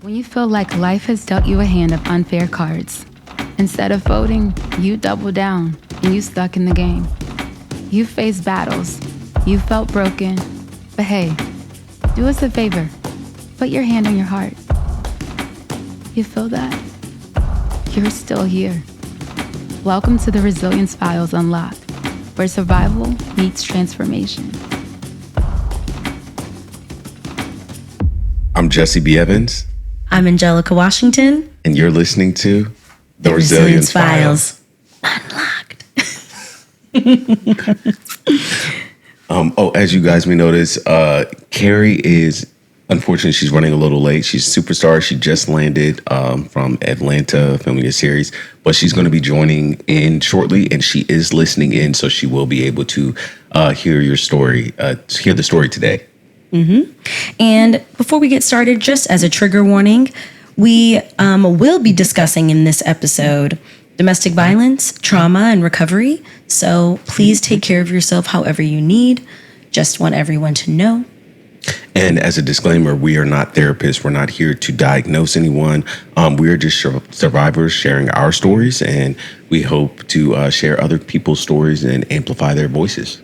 When you feel like life has dealt you a hand of unfair cards, instead of folding, you double down and you stuck in the game. You faced battles, you felt broken, but hey, do us a favor, put your hand on your heart. You feel that? You're still here. Welcome to the Resilience Files Unlocked, where survival meets transformation. I'm Jesse B. Evans. I'm Angelica Washington. And you're listening to The Resilience Files. Unlocked. As you guys may notice, Carrie is, unfortunately, she's running a little late. She's a superstar. She just landed from Atlanta filming a series, but she's going to be joining in shortly, and she is listening in, so she will be able to hear your story, hear the story today. Mm-hmm. And before we get started, just as a trigger warning, we will be discussing in this episode domestic violence, trauma, and recovery. So please take care of yourself however you need. Just want everyone to know. And as a disclaimer, we are not therapists. We're not here to diagnose anyone. We are just survivors sharing our stories, and we hope to share other people's stories and amplify their voices.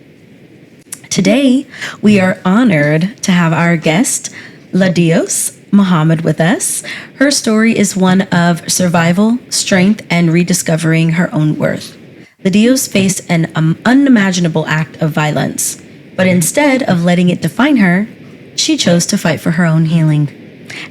Today, we are honored to have our guest, LaDios Muhammad, with us. Her story is one of survival, strength, and rediscovering her own worth. LaDios faced an unimaginable act of violence, but instead of letting it define her, she chose to fight for her own healing.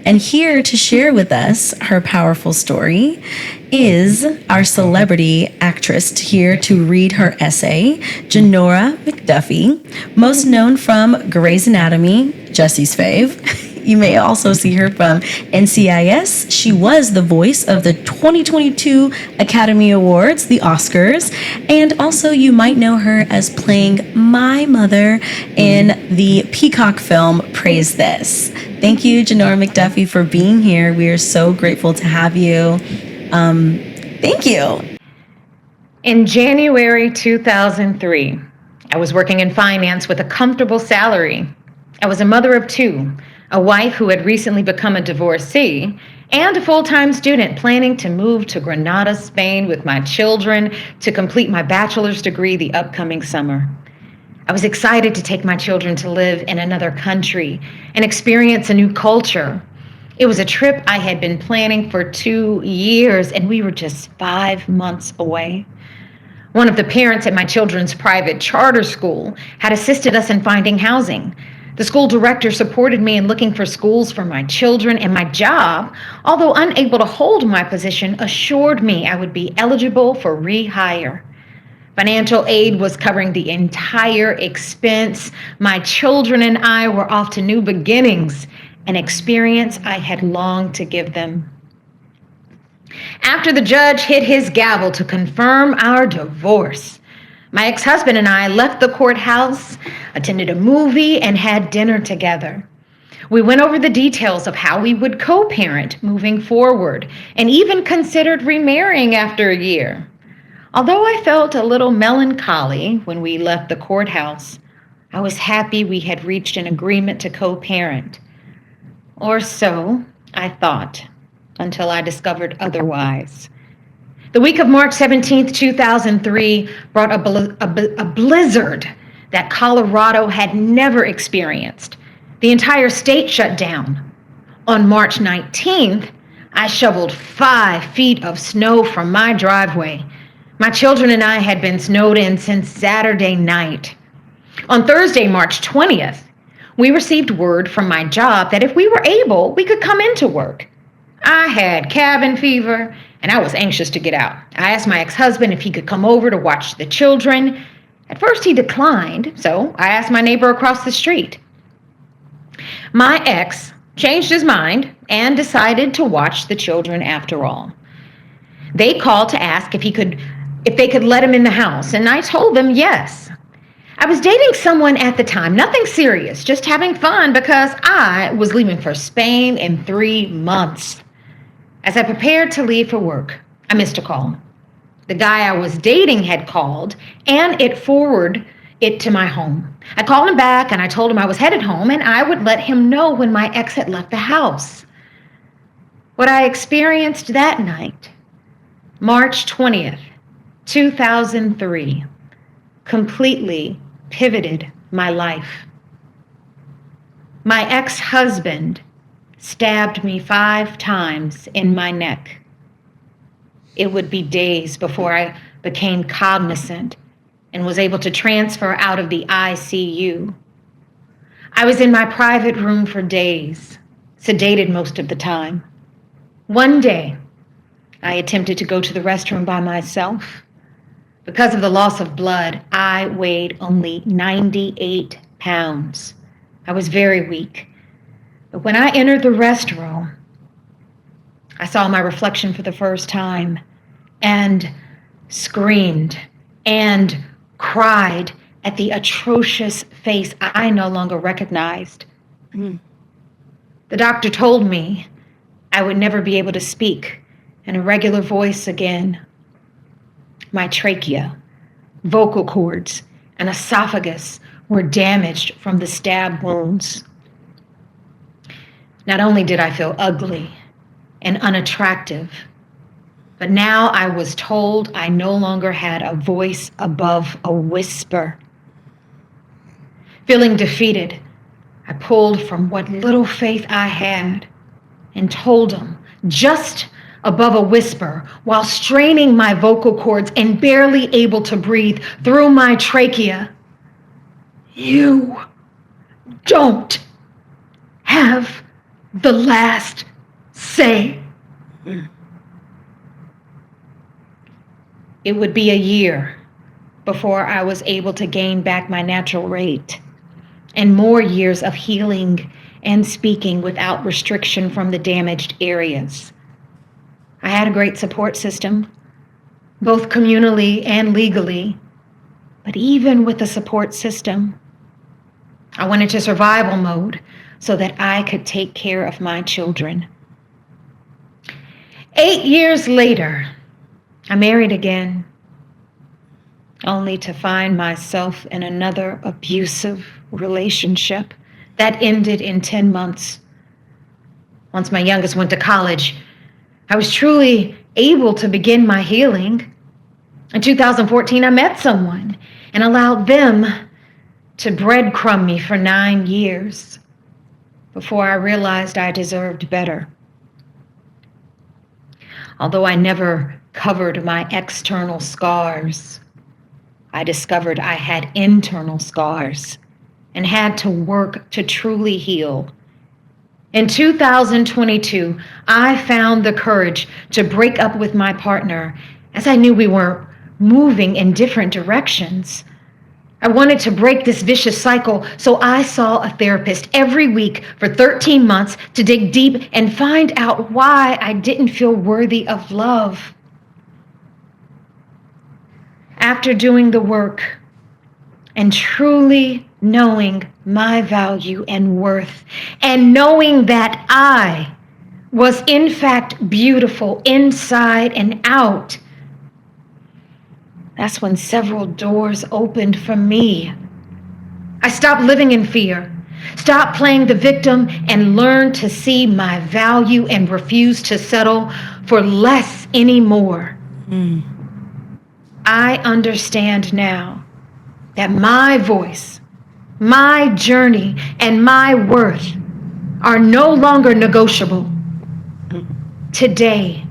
And here to share with us her powerful story is our celebrity actress here to read her essay, Janora McDuffie, most known from Grey's Anatomy, Jesse's fave. You may also see her from NCIS. She was the voice of the 2022 Academy Awards, the Oscars, and also you might know her as playing my mother in the Peacock film Praise This. Thank you, Janora McDuffie, for being here. We are so grateful to have you. Thank you. In January 2003, I was working in finance with a comfortable salary. I was a mother of two, a wife who had recently become a divorcee, and a full-time student planning to move to Granada, Spain with my children to complete my bachelor's degree the upcoming summer. I was excited to take my children to live in another country and experience a new culture. It was a trip I had been planning for 2 years, and we were just 5 months away. One of the parents at my children's private charter school had assisted us in finding housing. The school director supported me in looking for schools for my children, and my job, although unable to hold my position, assured me I would be eligible for rehire. Financial aid was covering the entire expense. My children and I were off to new beginnings, an experience I had longed to give them. After the judge hit his gavel to confirm our divorce, my ex-husband and I left the courthouse, attended a movie, and had dinner together. We went over the details of how we would co-parent moving forward, and even considered remarrying after a year. Although I felt a little melancholy when we left the courthouse, I was happy we had reached an agreement to co-parent. Or so I thought, until I discovered otherwise. The week of March 17th, 2003 brought a blizzard that Colorado had never experienced. The entire state shut down. On March 19th, I shoveled 5 feet of snow from my driveway. My children and I had been snowed in since Saturday night. On Thursday, March 20th, we received word from my job that if we were able, we could come into work. I had cabin fever, and I was anxious to get out. I asked my ex-husband if he could come over to watch the children. At first, he declined, so I asked my neighbor across the street. My ex changed his mind and decided to watch the children after all. They called to ask if they could let him in the house, and I told them yes. I was dating someone at the time, nothing serious, just having fun because I was leaving for Spain in 3 months. As I prepared to leave for work, I missed a call. The guy I was dating had called, and it forwarded it to my home. I called him back, and I told him I was headed home, and I would let him know when my ex had left the house. What I experienced that night, March 20th, 2003, completely pivoted my life. My ex-husband stabbed me 5 times in my neck. It would be days before I became cognizant and was able to transfer out of the ICU. I was in my private room for days, sedated most of the time. One day, I attempted to go to the restroom by myself. Because of the loss of blood, I weighed only 98 pounds. I was very weak. But when I entered the restroom, I saw my reflection for the first time and screamed and cried at the atrocious face I no longer recognized. The doctor told me I would never be able to speak in a regular voice again. My trachea, vocal cords, and esophagus were damaged from the stab wounds. Not only did I feel ugly and unattractive, but now I was told I no longer had a voice above a whisper. Feeling defeated, I pulled from what little faith I had and told him, just above a whisper, while straining my vocal cords and barely able to breathe through my trachea, "You don't have the last say." It would be a year before I was able to gain back my natural rate, and more years of healing and speaking without restriction from the damaged areas. I had a great support system, both communally and legally, but even with the support system, I went into survival mode so that I could take care of my children. 8 years later, I married again, only to find myself in another abusive relationship that ended in 10 months. Once my youngest went to college, I was truly able to begin my healing. In 2014, I met someone and allowed them to breadcrumb me for 9 years before I realized I deserved better. Although I never covered my external scars, I discovered I had internal scars and had to work to truly heal. In 2022, I found the courage to break up with my partner as I knew we were moving in different directions. I wanted to break this vicious cycle, so I saw a therapist every week for 13 months to dig deep and find out why I didn't feel worthy of love. After doing the work and truly knowing my value and worth, and knowing that I was in fact beautiful inside and out, that's when several doors opened for me. I stopped living in fear, stopped playing the victim, and learned to see my value and refuse to settle for less anymore. I understand now that my voice, my journey, and my worth are no longer negotiable. Today,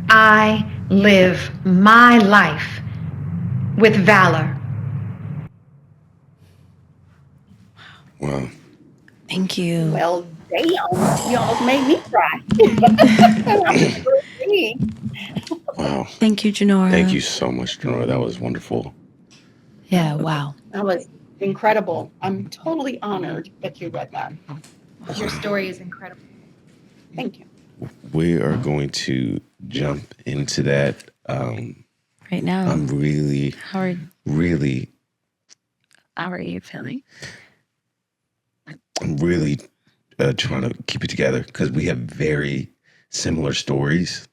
I live my life with valor. Wow. Thank you. Well, damn, you almost made me cry. Wow. Thank you, Janora. Thank you so much, Jonah. That was wonderful. Yeah, wow. That was incredible. I'm totally honored that you read that. Your story is incredible. Thank you. We are going to jump into that. Right now, I'm really, how are, really, how are you feeling? I'm really trying to keep it together because we have very similar stories.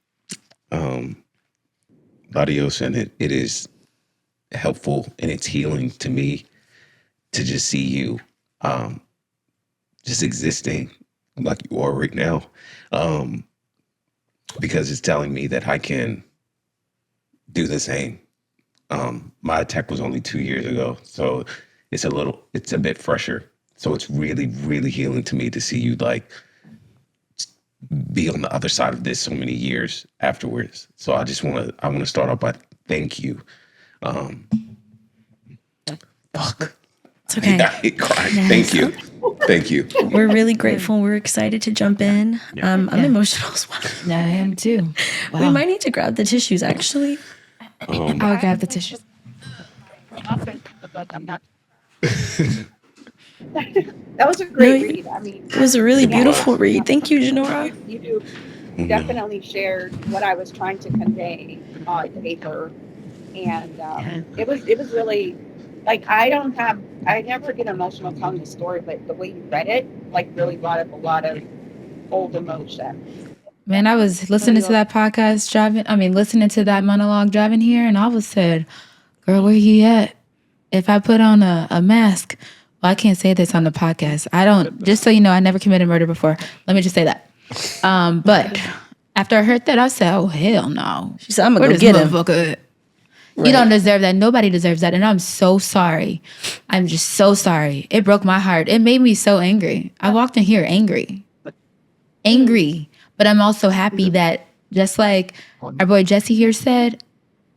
LaDios, and it is helpful and it's healing to me to just see you just existing like you are right now. because it's telling me that I can do the same. My attack was only 2 years ago, so it's a bit fresher. So it's really, really healing to me to see you like be on the other side of this so many years afterwards. So I want to start off by thank you. Um, fuck. It's okay. I cried. Yes. Thank you. Thank you. We're really grateful. We're excited to jump in. I'm emotional as well. I am too. We might need to grab the tissues, actually. I'll grab the tissues. But I'm not. That was a great read. I mean, It was a really beautiful read. Thank you, Janora. you definitely shared what I was trying to convey on paper, and it was really like I never get emotional telling the story, but the way you read it like really brought up a lot of old emotion. Man, I was listening to that podcast listening to that monologue driving here, and I was said, girl, where he at? If I put on a mask, well, I can't say this on the podcast. I don't, just so you know, I never committed murder before. Let me just say that. But after I heard that, I said, oh, hell no. She said, I'm going to go get him. Right. You don't deserve that. Nobody deserves that. And I'm so sorry. I'm just so sorry. It broke my heart. It made me so angry. I walked in here angry. But I'm also happy that, just like our boy Jesse here said,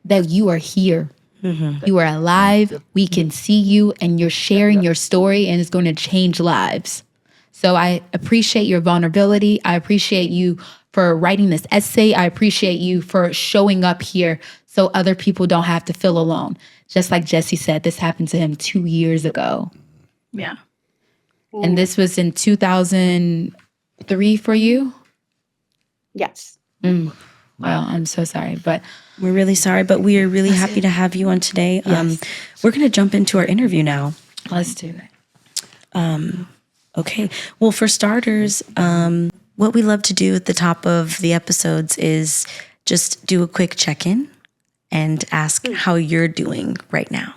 that you are here. Mm-hmm. You are alive. We can see you, and you're sharing your story, and it's going to change lives. So I appreciate your vulnerability. I appreciate you for writing this essay. I appreciate you for showing up here so other people don't have to feel alone. Just like Jesse said, this happened to him 2 years ago. Yeah. And this was in 2003 for you? Yes. Well, I'm so sorry, but we're really sorry, but we are really happy to have you on today. Yes. We're going to jump into our interview now. Let's do that. Okay. Well, for starters, what we love to do at the top of the episodes is just do a quick check-in and ask how you're doing right now.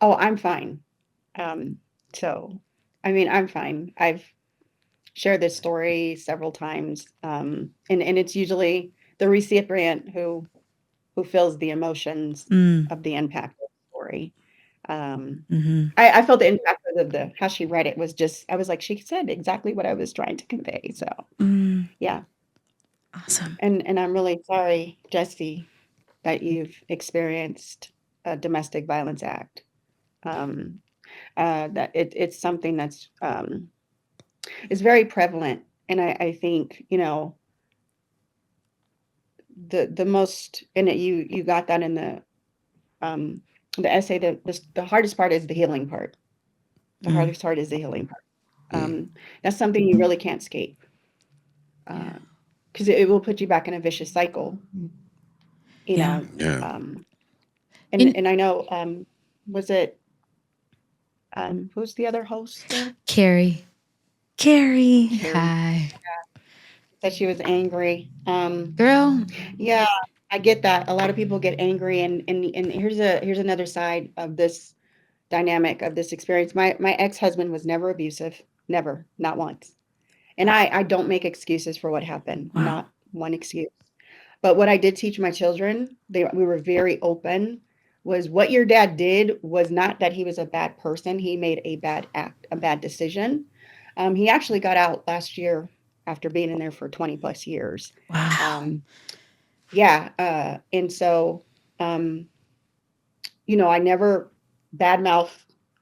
Oh, I'm fine. I'm fine. I've shared this story several times, and it's usually the recipient who feels the emotions of the impact of the story. I felt the impact of how she read it was just, I was like, she said exactly what I was trying to convey. So yeah. Awesome. And I'm really sorry, Jesse, that you've experienced a domestic violence act. That it's something that's is very prevalent. And I think, the most, and you got that in the essay, the hardest part is the healing part. The hardest part is the healing part. That's something you really can't escape. Because it will put you back in a vicious cycle. You know. Yeah. And I know, was it, who's the other host there? Carrie. Hi. That she was angry. Girl. Yeah, I get that. A lot of people get angry, and here's another side of this dynamic of this experience. My ex-husband was never abusive, never, not once. And I don't make excuses for what happened, not one excuse. But what I did teach my children, we were very open, was what your dad did was not that he was a bad person. He made a bad act, a bad decision. He actually got out last year after being in there for 20 plus years. Wow. And so, I never badmouth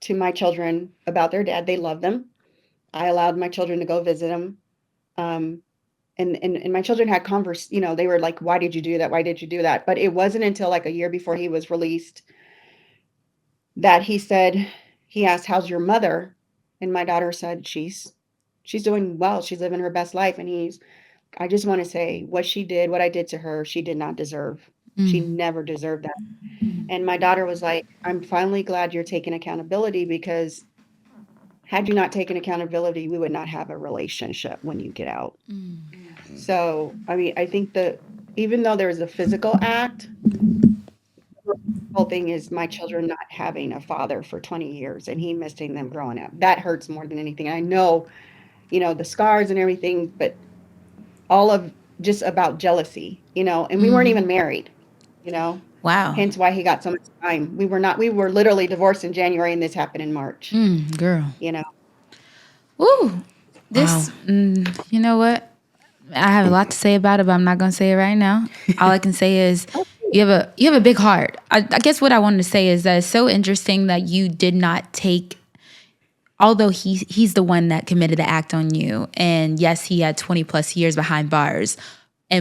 to my children about their dad. They love them. I allowed my children to go visit them. And my children had they were like, why did you do that? Why did you do that? But it wasn't until like a year before he was released that he asked, how's your mother? And my daughter said, she's doing well. She's living her best life. And I just want to say what she did, what I did to her, she did not deserve. She never deserved that. And my daughter was like, I'm finally glad you're taking accountability, because had you not taken accountability, we would not have a relationship when you get out. So, I think that even though there was a physical act, the whole thing is my children not having a father for 20 years and he missing them growing up. That hurts more than anything. I know, the scars and everything, but all of just about jealousy, and we weren't even married, you know. Wow. Hence why he got so much time. We were literally divorced in January and this happened in March, Girl. you know. Ooh. Wow. You know what? I have a lot to say about it, but I'm not going to say it right now. All I can say is you have a big heart. I guess what I wanted to say is that it's so interesting that you did not take, although he's the one that committed the act on you, and yes, he had 20 plus years behind bars,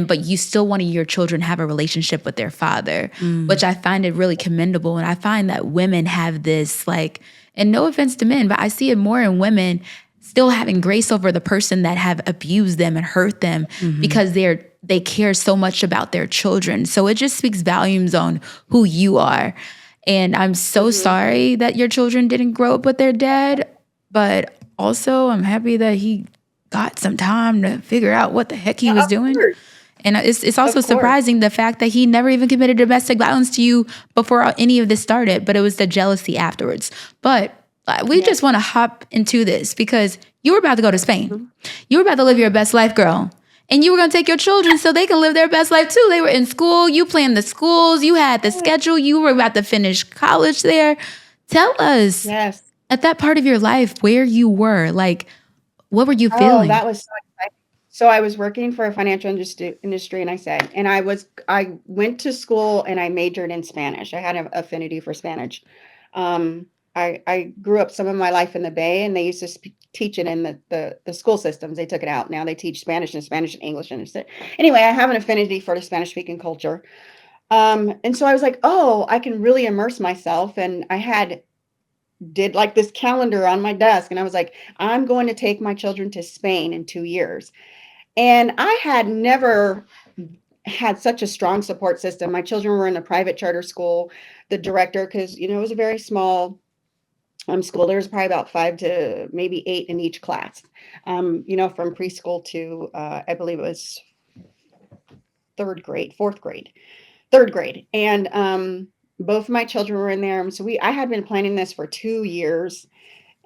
but you still wanted your children to have a relationship with their father, which I find it really commendable. And I find that women have this, like, and no offense to men, but I see it more in women still having grace over the person that have abused them and hurt them because they care so much about their children. So it just speaks volumes on who you are. And I'm so sorry that your children didn't grow up with their dad, but also I'm happy that he got some time to figure out what the heck he was Of doing. course. And it's also Of course. surprising the fact that he never even committed domestic violence to you before any of this started, but it was the jealousy afterwards. But we just want to hop into this because you were about to go to Spain. You were about to live your best life, girl. And you were going to take your children so they can live their best life too. They were in school. You planned the schools. You had the schedule. You were about to finish college there. Tell us Yes. at that part of your life where you were. Like, what were you Oh, feeling? that was so exciting. So I was working for a financial industry, and I went to school and I majored in Spanish. I had an affinity for Spanish. Um, I grew up some of my life in the Bay, and they used to teach it in the school systems. They took it out. Now they teach Spanish and English. Anyway, I have an affinity for the Spanish speaking culture. And so I was like, oh, I can really immerse myself. And did like this calendar on my desk, and I was like, I'm going to take my children to Spain in 2 years. And I had never had such a strong support system. My children were in a private charter school. The director, because it was a very small school. There was probably about 5 to maybe 8 in each class. From preschool to I believe it was third grade, and both of my children were in there. So I had been planning this for 2 years,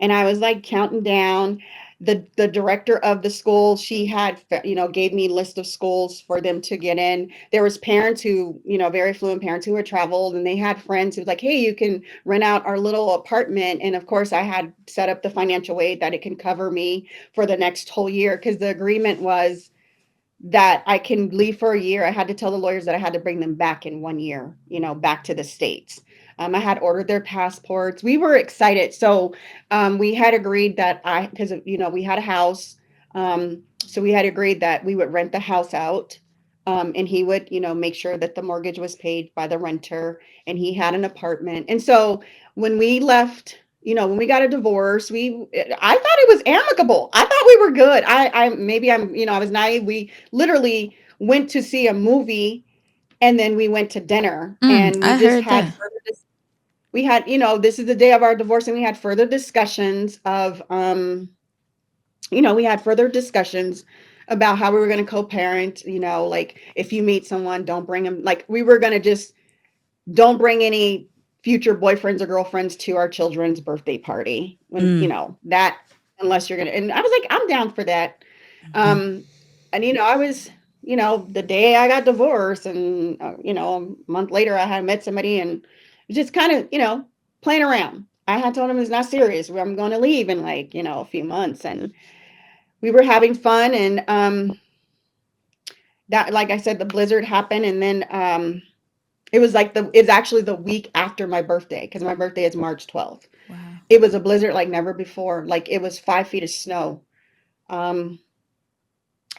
and I was like counting down. The director of the school, she had gave me a list of schools for them to get in. There was parents who, very fluent parents who had traveled, and they had friends who was like, hey, you can rent out our little apartment. And of course I had set up the financial aid that it can cover me for the next whole year, because the agreement was that I can leave for a year. I had to tell the lawyers that I had to bring them back in 1 year, back to the States. I had ordered their passports. We were excited. So we had agreed that because we had a house. So we had agreed that we would rent the house out. And he would, make sure that the mortgage was paid by the renter, and he had an apartment. And so when we left, when we got a divorce, I thought it was amicable. I thought we were good. I was naive. We literally went to see a movie, and then we went to dinner, and we I just heard had that. we had, this is the day of our divorce, and we had further discussions of, we had further discussions about how we were going to co-parent, like if you meet someone, don't bring them, like we were going to just don't bring any future boyfriends or girlfriends to our children's birthday party when, that, unless you're going to, and I was like, I'm down for that. And, I was, the day I got divorced, and, a month later I had met somebody, and just kind of, playing around. I had told him it's not serious. I'm going to leave in like, a few months, and we were having fun. And, that, like I said, the blizzard happened. And then, it's actually the week after my birthday, because my birthday is March 12th. Wow. It was a blizzard like never before. Like it was 5 feet of snow. And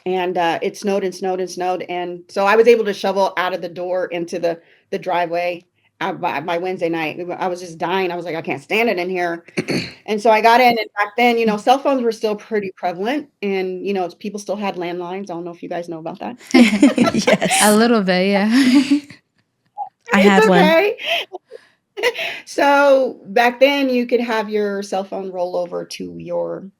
it snowed and snowed and snowed. And so I was able to shovel out of the door into the driveway by Wednesday night. I was just dying. I was like, I can't stand it in here. And so I got in, and back then, cell phones were still pretty prevalent, and, people still had landlines. I don't know if you guys know about that. Yes. A little bit, yeah. I had one. Okay. So back then you could have your cell phone roll over to your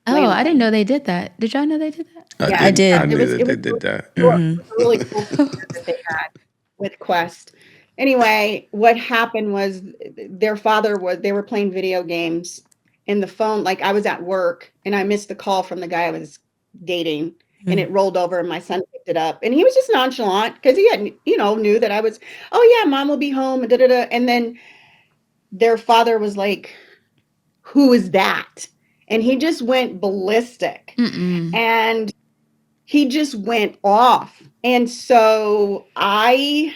Oh, I didn't landline. know they did that. Did y'all know they did that? Yeah, I did. I knew that It they was did that. it was a really cool feature that they had with Quest. Anyway, what happened was they were playing video games, and the phone, like I was at work and I missed the call from the guy I was dating. and it rolled over and my son picked it up and he was just nonchalant because he had, knew that I was, oh yeah, mom will be home. Da, da, da. And then their father was like, who is that? And he just went ballistic. And he just went off. And so my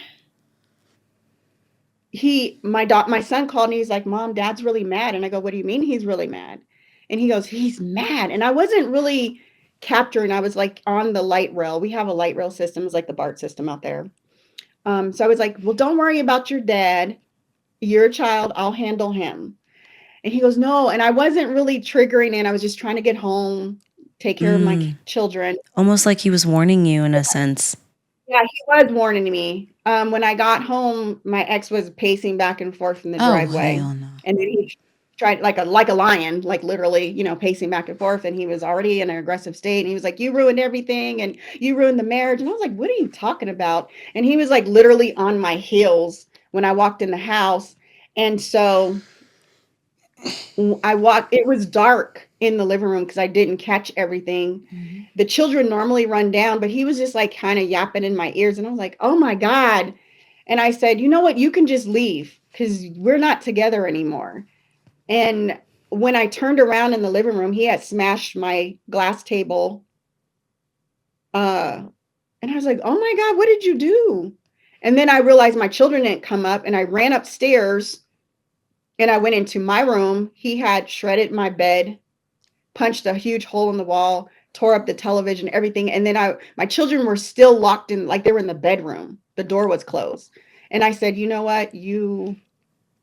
son called me. He's like, Mom, Dad's really mad. And I go, what do you mean he's really mad? And he goes, he's mad. And I wasn't really capturing. I was like on the light rail. We have a light rail system. It's like the BART system out there. So I was like, well, don't worry about your dad. You're a child. I'll handle him. And he goes, no. And I wasn't really triggering and I was just trying to get home, take care of my children. Almost like he was warning you in a sense. Yeah, he was warning me. When I got home, my ex was pacing back and forth in the driveway. Hell no. And then he tried like a lion, like literally, pacing back and forth. And he was already in an aggressive state. And he was like, you ruined everything and you ruined the marriage. And I was like, what are you talking about? And he was like literally on my heels when I walked in the house. And so it was dark in the living room because I didn't catch everything. The children normally run down, but he was just like kind of yapping in my ears. And I was like, oh my God. And I said, you know what? You can just leave because we're not together anymore. And when I turned around in the living room, he had smashed my glass table. And I was like, oh my God, what did you do? And then I realized my children didn't come up and I ran upstairs. And I went into my room. He had shredded my bed, punched a huge hole in the wall, tore up the television, everything. And then my children were still locked in, like they were in the bedroom. The door was closed. And I said, you know what? You're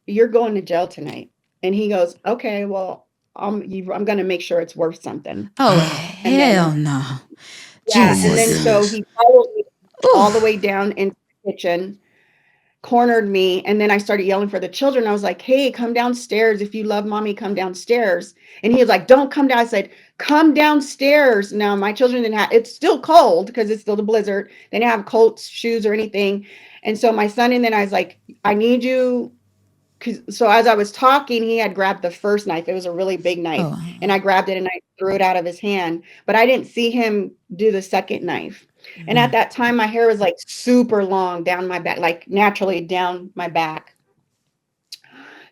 going to jail tonight. And he goes, okay, well, I'm going to make sure it's worth something. Oh, hell no. Yeah. Jesus. And then so he followed me all the way down into the kitchen, cornered me, and then I started yelling for the children. I was like, hey, come downstairs. If you love mommy, come downstairs. And he was like, don't come down. I said, come downstairs. Now my children didn't have, it's still cold because it's still the blizzard. They didn't have coats, shoes, or anything. And so my son, and then I was like, I need you. So as I was talking, he had grabbed the first knife. It was a really big knife. And I grabbed it and I threw it out of his hand, but I didn't see him do the second knife. And at that time, my hair was like super long down my back, like naturally down my back.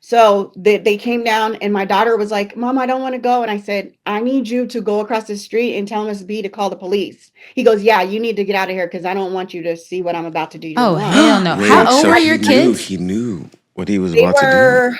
So they came down and my daughter was like, Mom, I don't want to go. And I said, I need you to go across the street and tell Miss B to call the police. He goes, yeah, you need to get out of here because I don't want you to see what I'm about to do to your mom. Hell no. How old were your kids? He knew what he was They about to were do.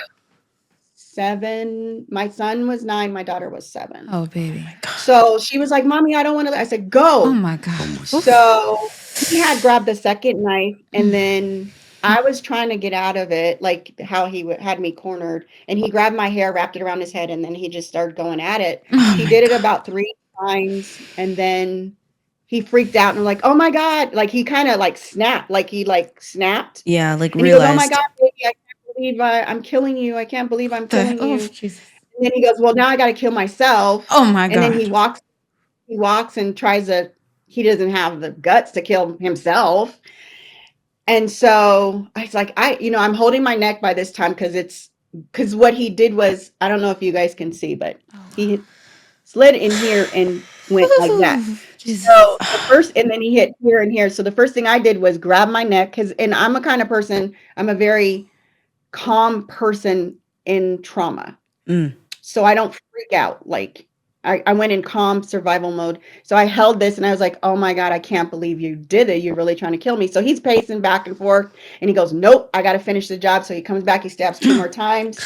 7. My son was 9. My daughter was 7. Oh, baby. So she was like, Mommy, I don't want to. I said, go. Oh, my God. So he had grabbed the second knife and then I was trying to get out of it, like how he had me cornered. And he grabbed my hair, wrapped it around his head, and then he just started going at it. He did it about 3 times and then he freaked out and like, oh my God. Like he kind of like snapped, like he like snapped. Yeah, like And he realized. goes, oh my God, baby, I can't believe I'm killing you. I can't believe I'm killing you. Jesus. And then he goes, well, now I got to kill myself. Oh, my God. And then he walks and tries to, he doesn't have the guts to kill himself. And so I was like, I'm holding my neck by this time because what he did was, I don't know if you guys can see, but he slid in here and went like that. So and then he hit here and here. So the first thing I did was grab my neck and I'm a kind of person, I'm a very calm person in trauma. So I don't freak out. Like I went in calm survival mode. So I held this and I was like, oh my God, I can't believe you did it. You're really trying to kill me. So he's pacing back and forth and he goes, nope, I got to finish the job. So he comes back, he stabs 2 more times.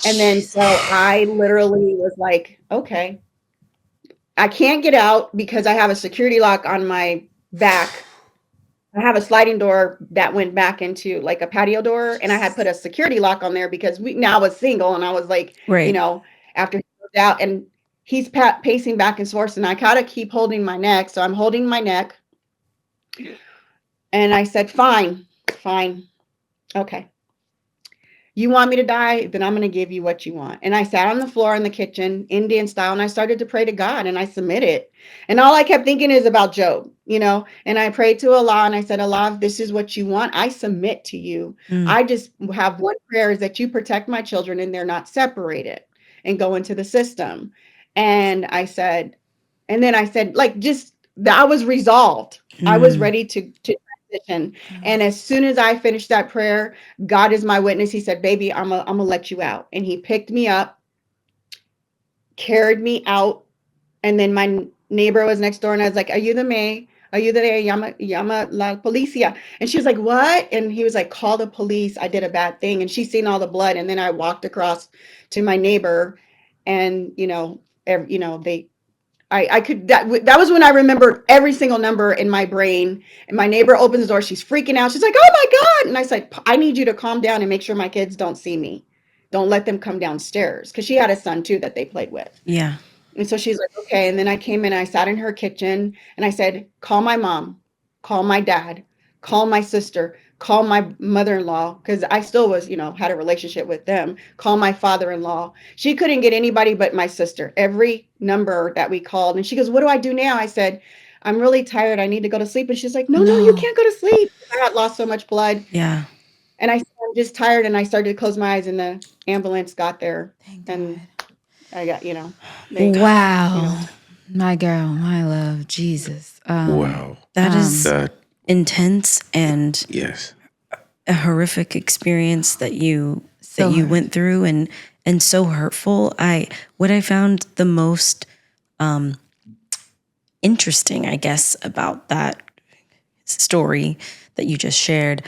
And then so I literally was like, okay, I can't get out because I have a security lock on my back. I have a sliding door that went back into like a patio door and I had put a security lock on there because now I was single and I was like, after he moved out and he's pacing back and forth and I gotta keep holding my neck. So I'm holding my neck and I said, fine. Okay. You want me to die? Then I'm going to give you what you want. And I sat on the floor in the kitchen, Indian style, and I started to pray to God and I submitted. And all I kept thinking is about Job, and I prayed to Allah and I said, Allah, if this is what you want, I submit to you. I just have one prayer is that you protect my children and they're not separated and go into the system. And then I said, like, just I was resolved. I was ready to transition. And as soon as I finished that prayer, God is my witness. He said, baby, I'm gonna let you out. And he picked me up, carried me out. And then my neighbor was next door and I was like, are you the May? Are you the llama la policía? And she was like, what? And he was like, call the police. I did a bad thing. And she's seen all the blood. And then I walked across to my neighbor and, they I could that was when I remembered every single number in my brain. And my neighbor opens the door. She's freaking out. She's like, "Oh my God!" And I said, "I need you to calm down and make sure my kids don't see me. Don't let them come downstairs." Because she had a son too that they played with. Yeah. And so she's like, okay. And then I came in, I sat in her kitchen and I said, call my mom, call my dad, call my sister, call my mother-in-law, because I still was, had a relationship with them, call my father-in-law. She couldn't get anybody but my sister, every number that we called. And she goes, what do I do now? I said, I'm really tired. I need to go to sleep. And she's like, no, you No. can't go to sleep. I had lost so much blood. Yeah. And I said, I'm just tired. And I started to close my eyes and the ambulance got there. Thank And God. I got, Wow. My girl, my love, Jesus. Wow. That is That, intense and yes. a horrific experience that you So went through and so hurtful. What I found the most interesting, I guess, about that story that you just shared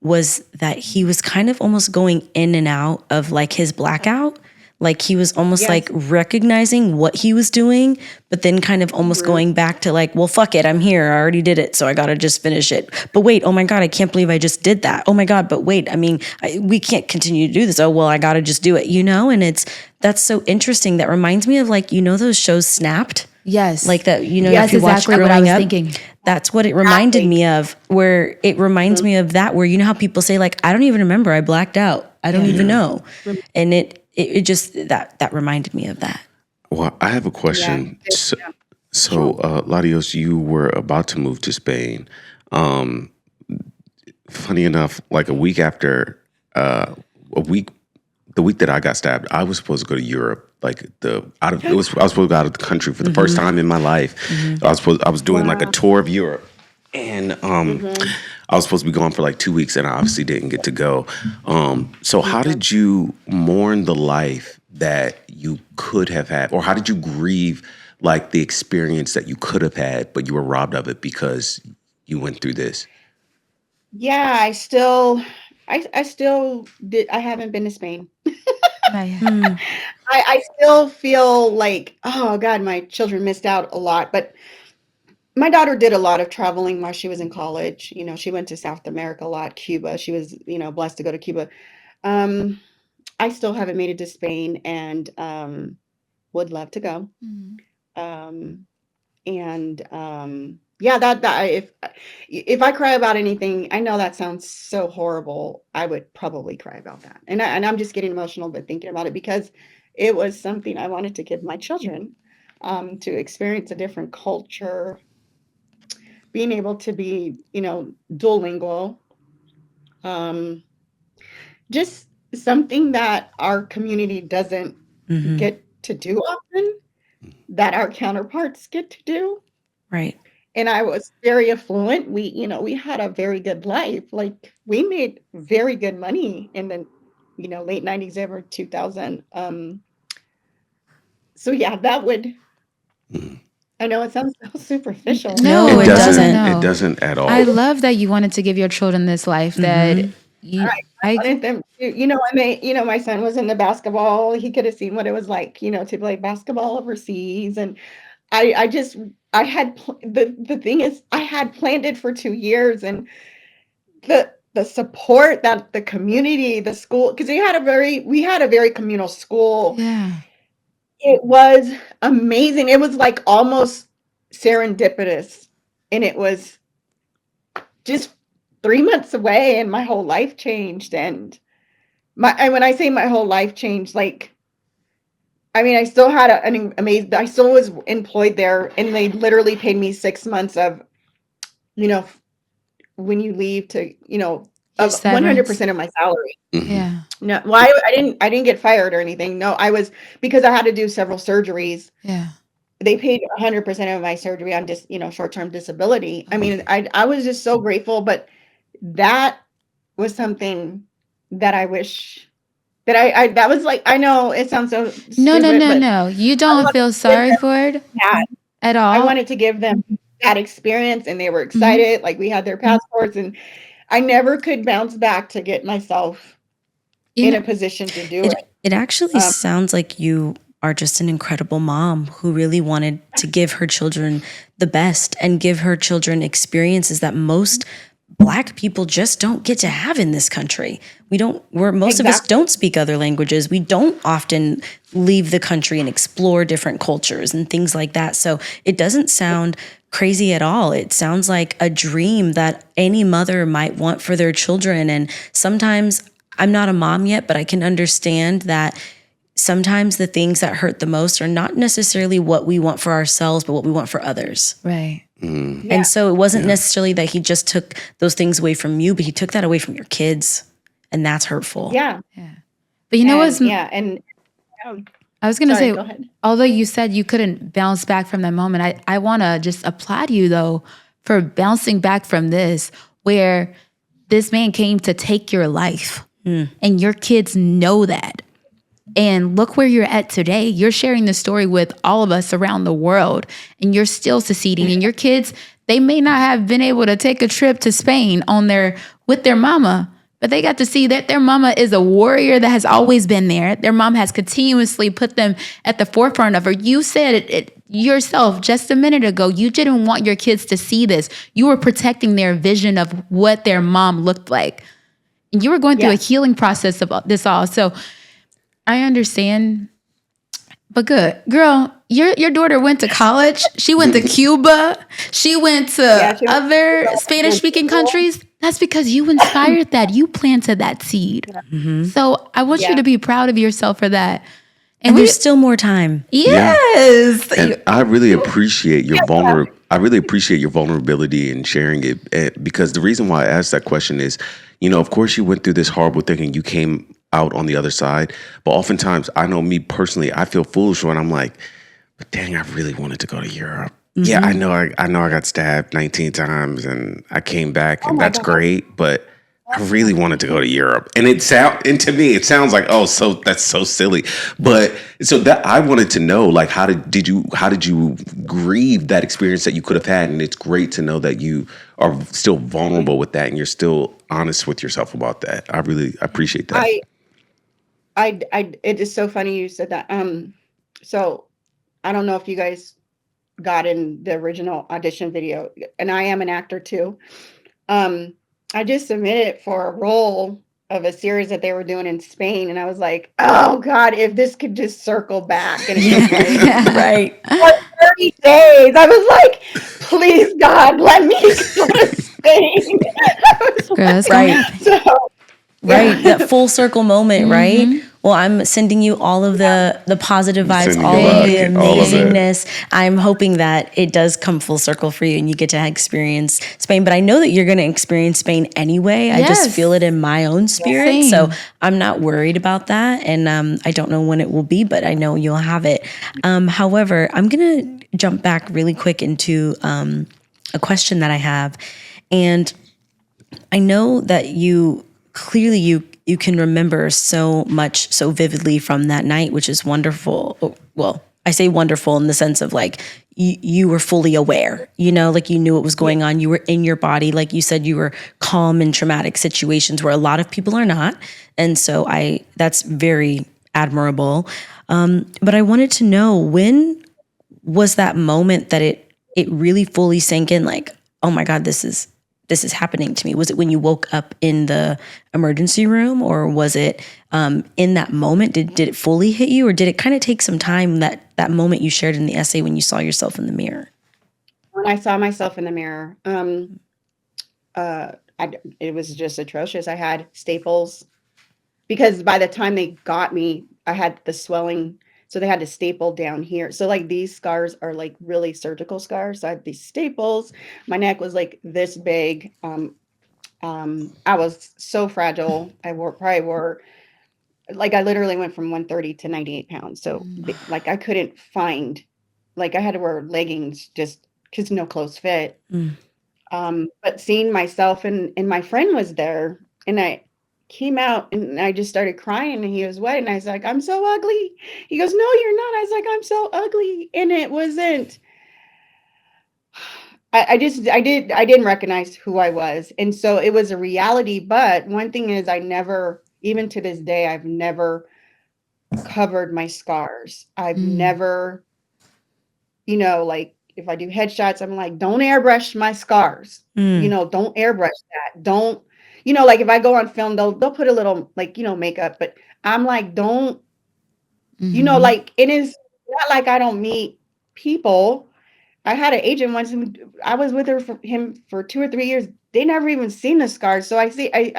was that he was kind of almost going in and out of like his blackout. Like he was almost Yes. like recognizing what he was doing, but then kind of almost going back to like, well, fuck it. I'm here. I already did it. So I got to just finish it. But wait, oh my God, I can't believe I just did that. Oh my God. But wait, I mean, we can't continue to do this. Oh, well, I got to just do it, And that's so interesting. That reminds me of like, those shows Snapped? yes. Like that, That's if you watched exactly what I growing was up, thinking. that's what it reminded me of, where it reminds me of that, where how people say like, I don't even remember, I blacked out. I don't even know. And it just, that reminded me of that. Well, I have a question. So, LaDios, you were about to move to Spain. Funny enough, like the week that I got stabbed, I was supposed to go to Europe. Like I was supposed to go out of the country for the first time in my life. I was doing like a tour of Europe, and I was supposed to be gone for like 2 weeks, and I obviously didn't get to go. So how did you mourn the life that you could have had, or how did you grieve like the experience that you could have had, but you were robbed of it because you went through this? Yeah, I still did. I haven't been to Spain. Not yet. I still feel like, oh God, my children missed out a lot. But my daughter did a lot of traveling while she was in college. She went to South America a lot, Cuba. She was, blessed to go to Cuba. Um, I still haven't made it to Spain and would love to go. Um, and yeah, if I cry about anything, I know that sounds so horrible. I would probably cry about that. And I'm just getting emotional, but thinking about it because it was something I wanted to give my children, to experience a different culture, being able to be, dual lingual, um, just something that our community doesn't get to do often, that our counterparts get to do. Right. And I was very affluent. We had a very good life. Like we made very good money in the, late 90s, ever 2000. So yeah, that would, I know it sounds so superficial. No, it doesn't. No. It doesn't at all. I love that you wanted to give your children this life that you. I wanted them to, my son was into basketball. He could have seen what it was like, to play basketball overseas. And I had, the thing is, I had planned it for 2 years, and the support that the community, the school, because we had a very communal school. Yeah. It was amazing. It was like almost serendipitous, and it was just 3 months away, and my whole life changed. And when I say my whole life changed, like, I mean, I still had an amazing, I still was employed there, and they literally paid me 6 months of, when you leave to, of 100% of my salary. Yeah. No, well, I didn't get fired or anything. No, because I had to do several surgeries. Yeah. they paid 100% of my surgery on short-term disability. I mean, I was just so grateful, but that was something that I wish that that was like, I know it sounds so No, no, stupid, no, but no. You I don't wanted feel to give sorry them for it that. at I all. wanted to give them that experience, and they were Mhm. excited. Like, we had their passports, and I never could bounce back to get myself You in know, a position to do It it. it actually sounds like you are just an incredible mom who really wanted to give her children the best and give her children experiences that most Black people just don't get to have in this country. Most of us Exactly. don't speak other languages. We don't often leave the country and explore different cultures and things like that. So it doesn't sound crazy at all. It sounds like a dream that any mother might want for their children. And sometimes, I'm not a mom yet, but I can understand that sometimes the things that hurt the most are not necessarily what we want for ourselves, but what we want for others. right. Yeah. And so it wasn't necessarily that he just took those things away from you, but he took that away from your kids. And that's hurtful. Yeah. Yeah. But you know what's, And I was going to sorry, say, go ahead. although you said you couldn't bounce back from that moment, I want to just applaud you though for bouncing back from this, where this man came to take your life and your kids know that. And look where you're at today. You're sharing this story with all of us around the world, and you're still succeeding. And your kids, they may not have been able to take a trip to Spain with their mama, but they got to see that their mama is a warrior that has always been there. Their mom has continuously put them at the forefront of her. You said it yourself just a minute ago. You didn't want your kids to see this. You were protecting their vision of what their mom looked like. And you were going through a healing process of this all. So I understand, but good. Girl, your daughter went to college. She went to Cuba. She went to She went other to Spanish-speaking school. countries. That's because you inspired that. You planted that seed. So I want you to be proud of yourself for that. And there's still more time. Yes. And I really appreciate your vulnerability and sharing it, because the reason why I asked that question is, of course you went through this horrible thing and you came out on the other side. But oftentimes, I know me personally, I feel foolish when I'm like, but dang, I really wanted to go to Europe. Yeah, I know I got stabbed 19 times and I came back, and that's great, but I really wanted to go to Europe. And to me it sounds like, oh, so that's so silly. But so that I wanted to know, like, how did you grieve that experience that you could have had? And it's great to know that you are still vulnerable with that and you're still honest with yourself about that. I really appreciate that. It is so funny you said that. So I don't know if you guys got in the original audition video, and I am an actor too. I just submitted for a role of a series that they were doing in Spain, and I was like, oh God, if this could just circle back. And it was like, Right. for 30 days, I was like, please God, let me go to Spain. I was Girl, it's like, gonna Right. happen. so, Right. That full circle moment, right? Well, I'm sending you all of the positive vibes, Sending all you of love, the all of it. amazingness. I'm hoping that it does come full circle for you and you get to experience Spain. But I know that you're going to experience Spain anyway. I just Yes. feel it in my own spirit. Same. So I'm not worried about that. And I don't know when it will be, but I know you'll have it. However, I'm going to jump back really quick into a question that I have. And I know that you clearly you can remember so much so vividly from that night, which is wonderful. Well, I say wonderful in the sense of like you were fully aware, like you knew what was going on. You were in your body. Like you said, you were calm in traumatic situations where a lot of people are not. And so that's very admirable. But I wanted to know, when was that moment that it really fully sank in, like, oh my God, this is happening to me? Was it when you woke up in the emergency room, or was it in that moment? Did it fully hit you, or did it kind of take some time, that moment you shared in the essay when you saw yourself in the mirror? when I saw myself in the mirror, it was just atrocious. I had staples because by the time they got me, I had the swelling. So they had to staple down here. So like these scars are like really surgical scars. So I had these staples. My neck was like this big. I was so fragile. I like I literally went from 130 to 98 pounds. So like I couldn't find like I had to wear leggings just because no clothes fit. Mm. But seeing myself and my friend was there, and I came out and I just started crying, and he was what? And I was like, I'm so ugly. He goes, no, you're not. I was like, I'm so ugly. And it wasn't, I didn't recognize who I was. And so it was a reality. But one thing is I never, even to this day, I've never covered my scars. I've never, like if I do headshots, I'm like, don't airbrush my scars. Mm. Don't airbrush that. Don't, like if I go on film, they'll put a little like, makeup, but I'm like, don't, like it is not like I don't meet people. I had an agent once who I was with him for 2 or 3 years. They never even seen the scars. So I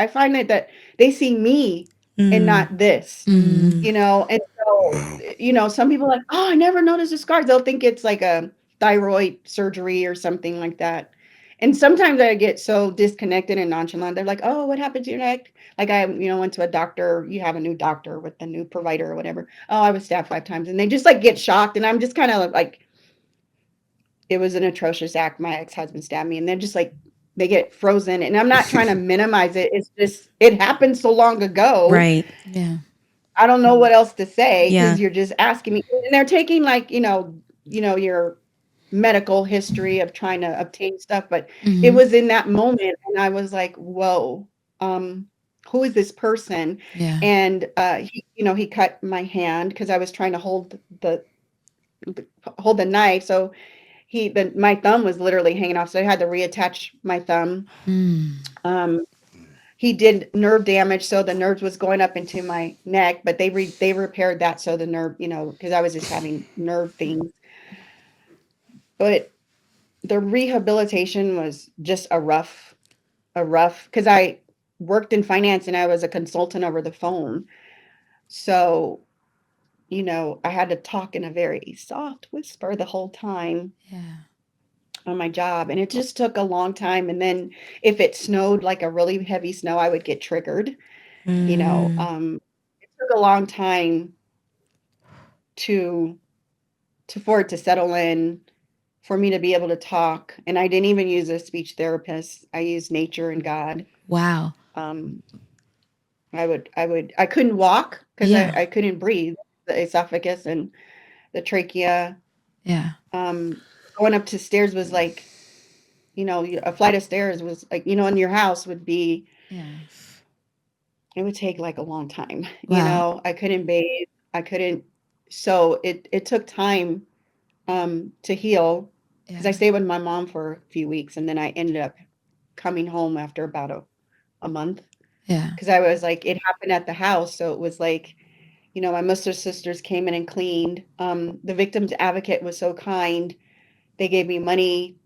find that they see me and Mm. not this, and so, some people are like, oh, I never noticed the scars. They'll think it's like a thyroid surgery or something like that. And sometimes I get so disconnected and nonchalant. They're like, oh, what happened to your neck? Like I, went to a doctor. You have a new doctor with a new provider or whatever. Oh, I was stabbed 5 times. And they just like get shocked. And I'm just kind of like, it was an atrocious act. My ex-husband stabbed me, and then just like they get frozen. And I'm not trying to minimize it. It's just it happened so long ago. Right. Yeah. I don't know what else to say Yeah. because you're just asking me, and they're taking like your medical history of trying to obtain stuff. But it was in that moment, and I was like, whoa, who is this person? Yeah. And he cut my hand because I was trying to hold the knife, so my thumb was literally hanging off, so I had to reattach my thumb. He did nerve damage, so the nerves was going up into my neck, but they repaired that, so the nerve, because I was just having nerve things. But the rehabilitation was just a rough, because I worked in finance and I was a consultant over the phone, so I had to talk in a very soft whisper the whole time. Yeah. On my job, and it just took a long time. And then if it snowed, like a really heavy snow, I would get triggered. It took a long time to for it to settle in, for me to be able to talk. And I didn't even use a speech therapist. I used nature and God. Wow. Um, I couldn't walk because Yeah. I couldn't breathe, the esophagus and the trachea. Yeah. Going up to stairs was like, a flight of stairs was like, in your house would be, Yeah. it would take like a long time. Wow. I couldn't bathe. I couldn't. So it took time to heal, because I Yeah. stayed with my mom for a few weeks, and then I ended up coming home after about a month, Yeah. because I was like, it happened at the house. So it was like, my Muslim sisters came in and cleaned. The victim's advocate was so kind. They gave me money,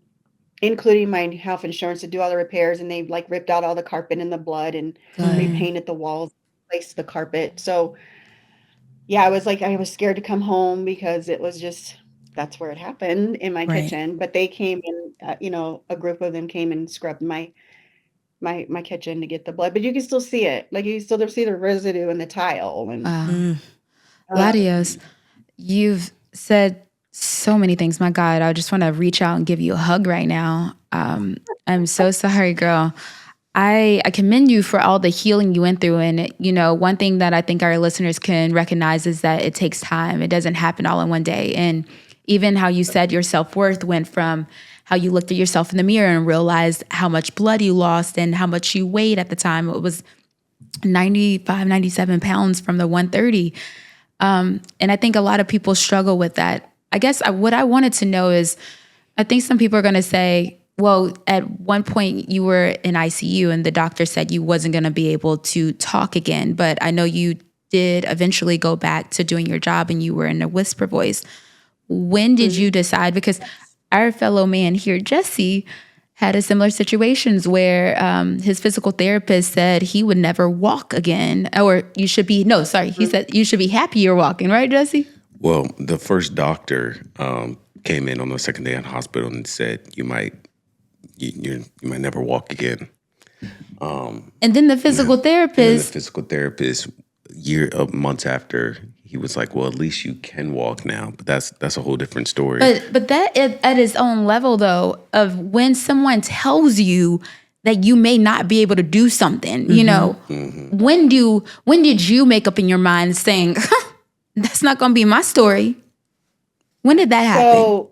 including my health insurance, to do all the repairs, and they like ripped out all the carpet and the blood and Good. repainted the walls, replaced the carpet. So yeah, I was scared to come home because it was just, that's where it happened, in my Right. kitchen. But they came in, a group of them came and scrubbed my kitchen to get the blood, but you can still see it. Like you still see the residue in the tile. And Wow. Mm. LaDios, you've said so many things. My God, I just want to reach out and give you a hug right now. I'm so sorry, girl. I commend you for all the healing you went through. And, one thing that I think our listeners can recognize is that it takes time. It doesn't happen all in one day. And even how you said your self-worth went from how you looked at yourself in the mirror and realized how much blood you lost and how much you weighed at the time. It was 95, 97 pounds from the 130. And I think a lot of people struggle with that. I guess what I wanted to know is, I think some people are going to say, well, at one point you were in ICU and the doctor said you wasn't going to be able to talk again. But I know you did eventually go back to doing your job and you were in a whisper voice. When did you decide? Because our fellow man here, Jesse, had a similar situations where his physical therapist said he would never walk again, or he said you should be happy you're walking, right, Jesse? Well, the first doctor came in on the second day in hospital and said you might never walk again. And then the physical therapist, months after, he he was like, well, at least you can walk now. But that's a whole different story. But that at its own level, though, of when someone tells you that you may not be able to do something, you know, when did you make up in your mind saying, that's not going to be my story? When did that happen? So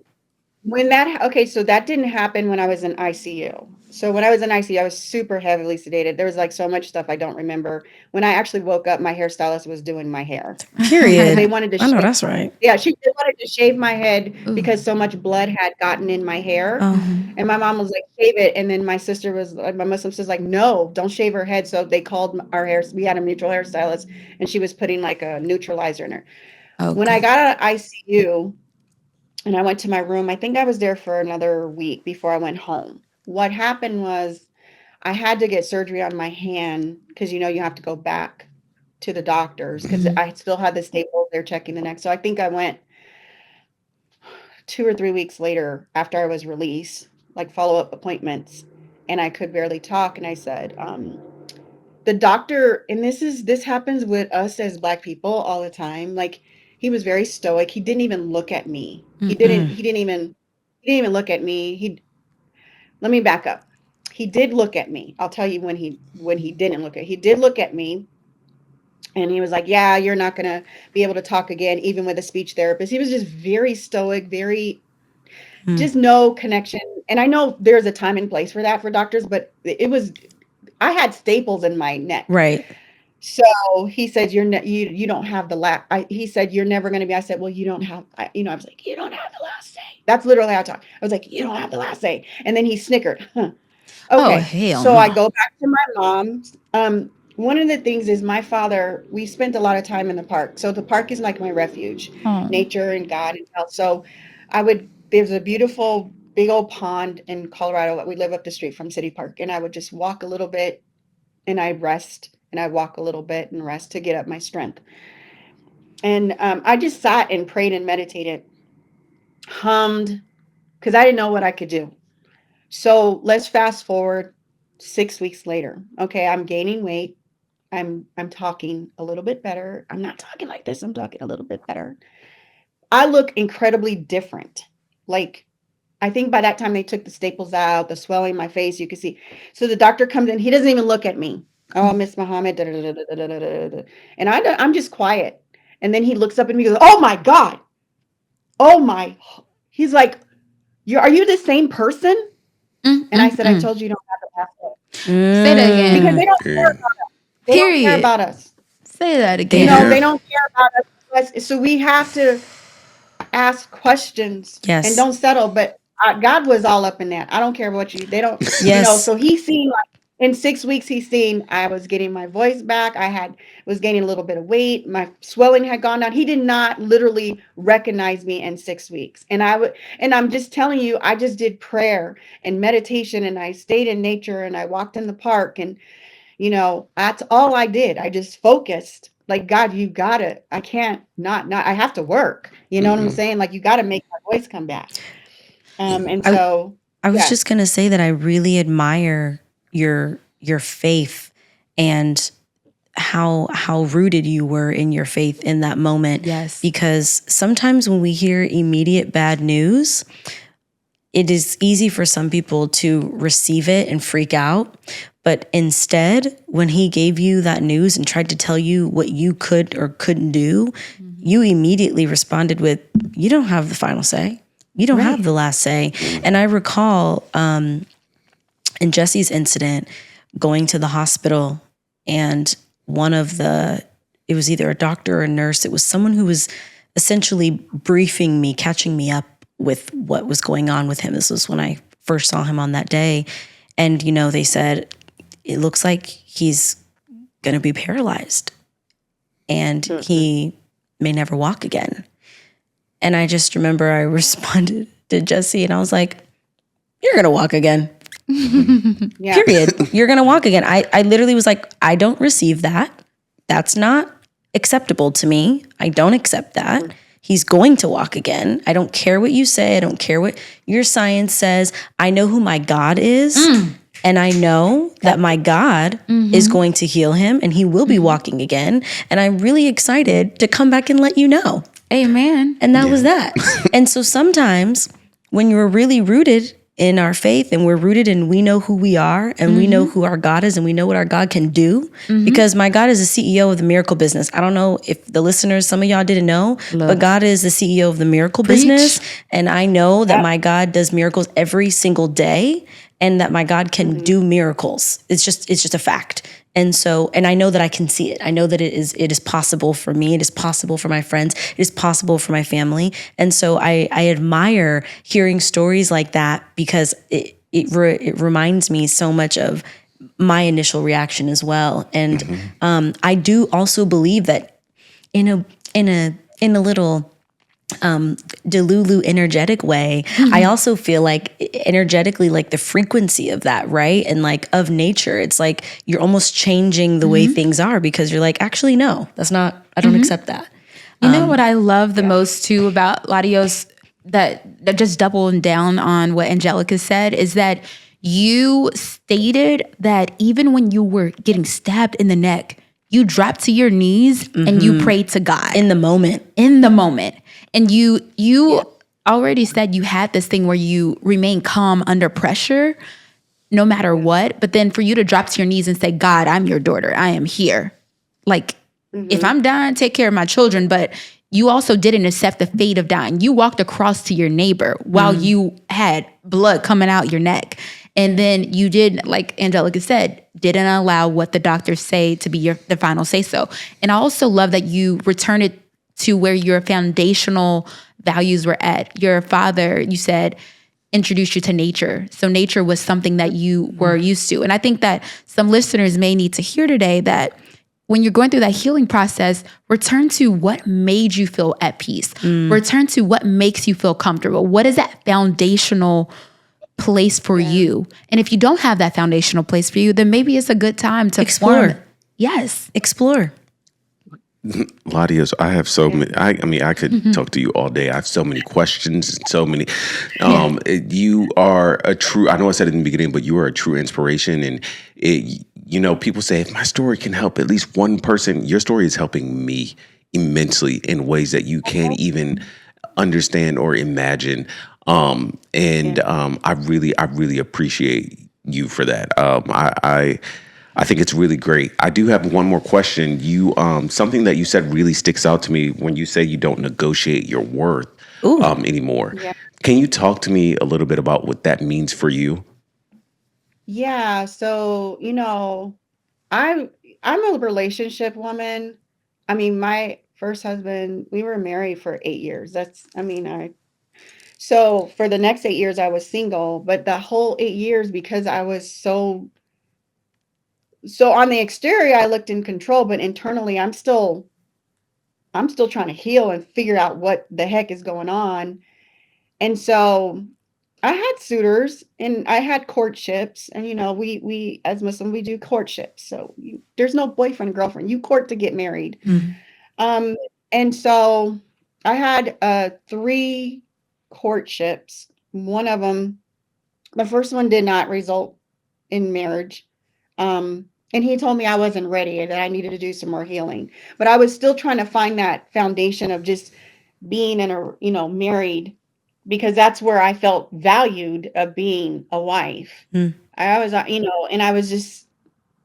so that didn't happen when I was in ICU. So when I was in ICU, I was super heavily sedated. There was like so much stuff I don't remember. When I actually woke up, my hairstylist was doing my hair. Period. They wanted to I know shave, that's right. yeah, she just wanted to shave my head because so much blood had gotten in my hair. And my mom was like, shave it. And then my sister was like, my Muslim sister's like, no, don't shave her head. So they called our hair. We had a mutual hairstylist and she was putting like a neutralizer in her. When I got out of ICU, and I went to my room. I think I was there for another week before I went home. What happened was I had to get surgery on my hand because, you know, you have to go back to the doctors because I still had the staples. They're checking the neck. So I think I went 2 or 3 weeks later after I was released, like follow-up appointments, and I could barely talk. And I said, the doctor, and this happens with us as Black people all the time. Like, he was very stoic. He didn't even look at me. He didn't even look at me. Let me back up. He did look at me. I'll tell you when he didn't look at. He did look at me. And he was like, yeah, you're not going to be able to talk again, even with a speech therapist. He was just very stoic, just no connection. And I know there's a time and place for that for doctors, but I had staples in my neck. Right. So he said, you don't have the he said, you're never going to be. I said, well, you don't have, I was like, you don't have the last say. That's literally how I talk. I was like, you don't have the last say. And then he snickered. Huh. Okay. Oh, hell So no. I go back to my mom. One of the things is my father, we spent a lot of time in the park. So the park is like my refuge, nature and God and health. So there's a beautiful big old pond in Colorado. We live up the street from City Park. And I would just walk a little bit and I'd rest. And I'd walk a little bit and rest to get up my strength. And I just sat and prayed and meditated, hummed, because I didn't know what I could do. So let's fast forward 6 weeks later. Okay, I'm gaining weight. I'm talking a little bit better. I'm not talking like this. I'm talking a little bit better. I look incredibly different. Like, I think by that time they took the staples out, the swelling in my face, you can see. So the doctor comes in. He doesn't even look at me. Oh, Miss Muhammad. Da, da, da, da, da, da, da, da. And I'm just quiet. And then he looks up at me and goes, oh my God. Oh my. He's like, are you the same person? And I said, I told you don't have the passport. Say that again. Because they don't care about us. They don't care about us. Say that again. You know, they don't care about us. So we have to ask questions and don't settle. But God was all up in that. I don't care what they don't, so he's seen like in 6 weeks, he's seen I was getting my voice back. Was gaining a little bit of weight. My swelling had gone down. He did not literally recognize me in 6 weeks. And I'm just telling you, I just did prayer and meditation and I stayed in nature and I walked in the park and, that's all I did. I just focused. Like, God, you got it. I can't not, I have to work. You know what I'm saying? Like, you got to make my voice come back. And so I was just going to say that I really admire your faith and how rooted you were in your faith in that moment. Yes. Because sometimes when we hear immediate bad news, it is easy for some people to receive it and freak out. But instead, when he gave you that news and tried to tell you what you could or couldn't do, you immediately responded with, you don't have the final say. You don't have the last say. And I recall in Jesse's incident, going to the hospital and it was either a doctor or a nurse. It was someone who was essentially briefing me, catching me up with what was going on with him. This was when I first saw him on that day. And, they said, it looks like he's going to be paralyzed and he may never walk again. And I just remember I responded to Jesse and I was like, you're going to walk again. Period. You're going to walk again. I literally was like, I don't receive that. That's not acceptable to me. I don't accept that. He's going to walk again. I don't care what you say. I don't care what your science says. I know who my God is. And I know that my God is going to heal him and he will be walking again. And I'm really excited to come back and let you know. Amen. And that was that. And so sometimes when you're really rooted in our faith and we're rooted in we know who we are and we know who our God is and we know what our God can do, because my God is the CEO of the miracle business. I don't know if the listeners, some of y'all didn't know, but God is the CEO of the miracle business. And I know that my God does miracles every single day and that my God can do miracles. It's just a fact. And so, and I know that I can see it. I know that it is possible for me. It is possible for my friends. It is possible for my family. And so I admire hearing stories like that because it reminds me so much of my initial reaction as well. And I do also believe that in a little Delulu energetic way, I also feel like energetically, like the frequency of that, right? And like of nature, it's like you're almost changing the way things are because you're like, actually, no, that's not, I don't accept that. You know what I love the most too about LaDios that just doubling down on what Angelica said is that you stated that even when you were getting stabbed in the neck, you dropped to your knees and you prayed to God. In the moment. And you already said you had this thing where you remain calm under pressure no matter what. But then for you to drop to your knees and say, God, I'm your daughter. I am here. Like, if I'm dying, take care of my children. But you also didn't accept the fate of dying. You walked across to your neighbor while you had blood coming out your neck. And then you did, like Angelica said, didn't allow what the doctors say to be the final say so. And I also love that you returned it to where your foundational values were at. Your father, you said, introduced you to nature. So nature was something that you were used to. And I think that some listeners may need to hear today that when you're going through that healing process, return to what made you feel at peace. Return to what makes you feel comfortable. What is that foundational place for you? And if you don't have that foundational place for you, then maybe it's a good time to Explore. Explore. LaDios, I have so many. I mean, I could talk to you all day. I have so many questions and so many. You are a true. I know I said it in the beginning, but you are a true inspiration. And people say if my story can help at least one person, your story is helping me immensely in ways that you can't even understand or imagine. I really appreciate you for that. I think it's really great. I do have one more question. You, something that you said really sticks out to me when you say you don't negotiate your worth anymore. Yeah. Can you talk to me a little bit about what that means for you? Yeah. So, I'm a relationship woman. I mean, my first husband, we were married for 8 years. So for the next 8 years I was single, but the whole 8 years, because I was so on the exterior, I looked in control, but internally I'm still trying to heal and figure out what the heck is going on. And so I had suitors and I had courtships, and we as Muslim we do courtships. So there's no boyfriend and girlfriend. You court to get married. Um, and so I had 3 courtships. One of them, the first one did not result in marriage. And he told me I wasn't ready and that I needed to do some more healing. But I was still trying to find that foundation of just being married, because that's where I felt valued of being a wife. I was, and I was just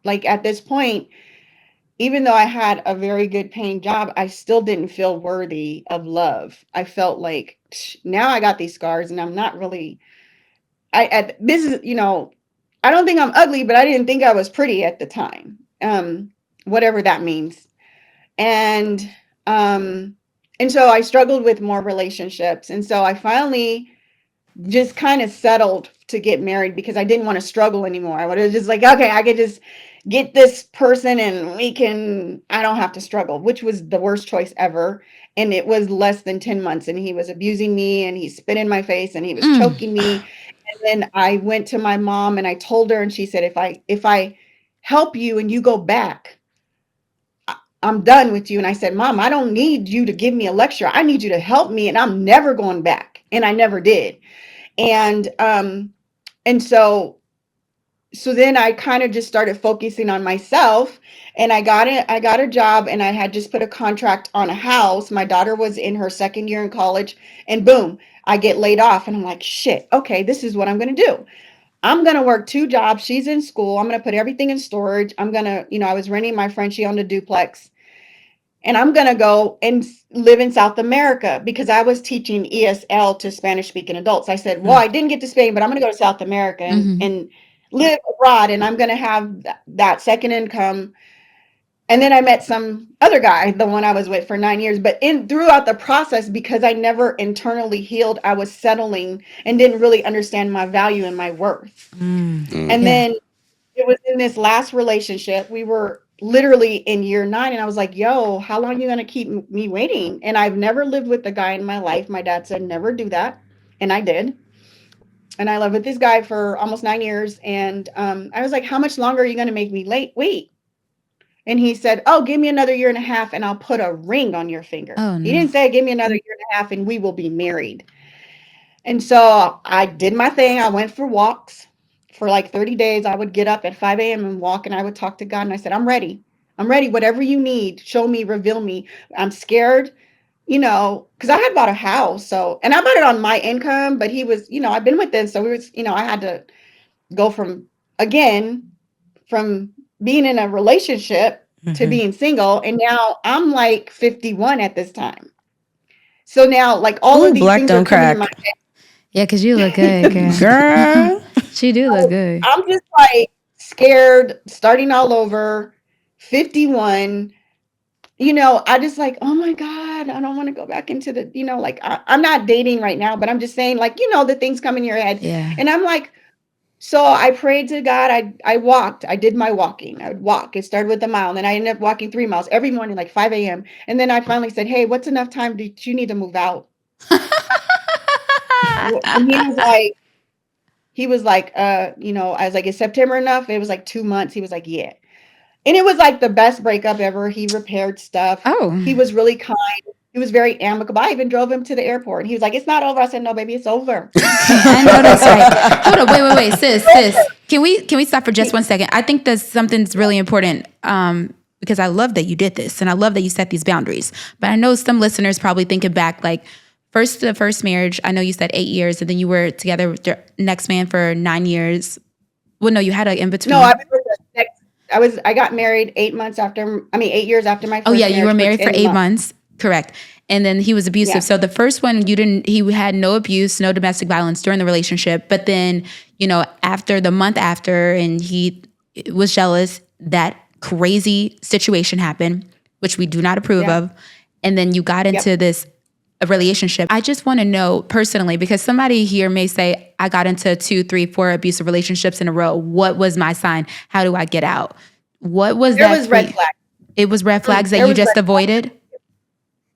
like, at this point, even though I had a very good paying job, I still didn't feel worthy of love. I felt like now I got these scars and I'm not really, this is, I don't think I'm ugly, but I didn't think I was pretty at the time. Whatever that means. And, and so I struggled with more relationships. And so I finally just kind of settled to get married because I didn't want to struggle anymore. I was just like, okay, I could just get this person and I don't have to struggle, which was the worst choice ever. And it was less than 10 months and he was abusing me and he spit in my face and he was choking me. And then I went to my mom and I told her, and she said, if I help you and you go back, I'm done with you. And I said, Mom, I don't need you to give me a lecture. I need you to help me, and I'm never going back. And I never did. And so So then I kind of just started focusing on myself, and I got a job, and I had just put a contract on a house. My daughter was in her second year in college, and boom, I get laid off, and I'm like, shit, okay, this is what I'm going to do. I'm going to work two jobs. She's in school. I'm going to put everything in storage. I'm going to, I was renting my friend, she owned a duplex, and I'm going to go and live in South America because I was teaching ESL to Spanish speaking adults. I said, well, I didn't get to Spain, but I'm going to go to South America and live abroad, and I'm going to have that second income. And then I met some other guy, the one I was with for 9 years. But throughout the process, because I never internally healed, I was settling and didn't really understand my value and my worth. And then it was in this last relationship. We were literally in year 9, and I was like, yo, how long are you going to keep me waiting? And I've never lived with a guy in my life. My dad said, never do that. And I did. And I lived with this guy for almost 9 years. And I was like, how much longer are you going to make me wait? And he said, oh, give me another year and a half and I'll put a ring on your finger. Oh, He no. didn't say, give me another year and a half and we will be married. And so I did my thing. I went for walks for like 30 days. I would get up at 5 a.m. and walk, and I would talk to God. And I said, I'm ready. I'm ready. Whatever you need, show me, reveal me. I'm scared, because I had bought a house. So, and I bought it on my income, but he was, I've been with him. So we was, I had to go from being in a relationship to being single. And now I'm like 51 at this time. So now, like, all of these black things don't are coming in crack. my head. Yeah, because you look good, girl. Girl. She do look good. I'm just like scared, starting all over, 51. I just like, oh my God, I don't want to go back into the, like, I'm not dating right now, but I'm just saying, like, the things come in your head. Yeah. And I'm like, so I prayed to God. I walked. I did my walking. I would walk. It started with a mile, and then I ended up walking 3 miles every morning, like 5 a.m. And then I finally said, hey, what's enough time? Do you need to move out? And he was like, I was like, is September enough? It was like 2 months. He was like, yeah. And it was like the best breakup ever. He repaired stuff. Oh. He was really kind. He was very amicable. I even drove him to the airport. He was like, it's not over. I said, no, baby, it's over. I know that's right. Hold on, wait, sis. Can we stop for just 1 second? I think that something's really important because I love that you did this and I love that you set these boundaries. But I know some listeners probably thinking back, like the first marriage. I know you said 8 years, and then you were together with your next man for 9 years. Well, no, you had an in between. No, I got married 8 years after my first marriage. Oh yeah, you were married for for 10 8 months. Correct. And then he was abusive. Yeah. So the first one, he had no abuse, no domestic violence during the relationship. But then, after the month after, and he was jealous, that crazy situation happened, which we do not approve of. And then you got into this relationship. I just want to know personally, because somebody here may say, I got into 2, 3, 4 abusive relationships in a row. What was my sign? How do I get out? What was that? There was red flags. It was red flags that you just avoided?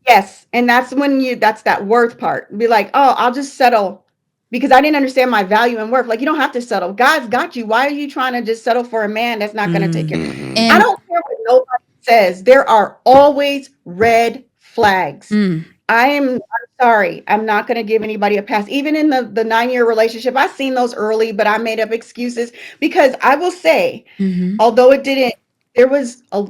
Yes. And that's that's that worth part. Be like, oh, I'll just settle because I didn't understand my value and worth. Like, you don't have to settle. God's got you. Why are you trying to just settle for a man that's not going to take care? I don't care what nobody says. There are always red flags. I'm sorry. I'm not going to give anybody a pass. Even in the 9-year relationship, I've seen those early, but I made up excuses because I will say, although it didn't,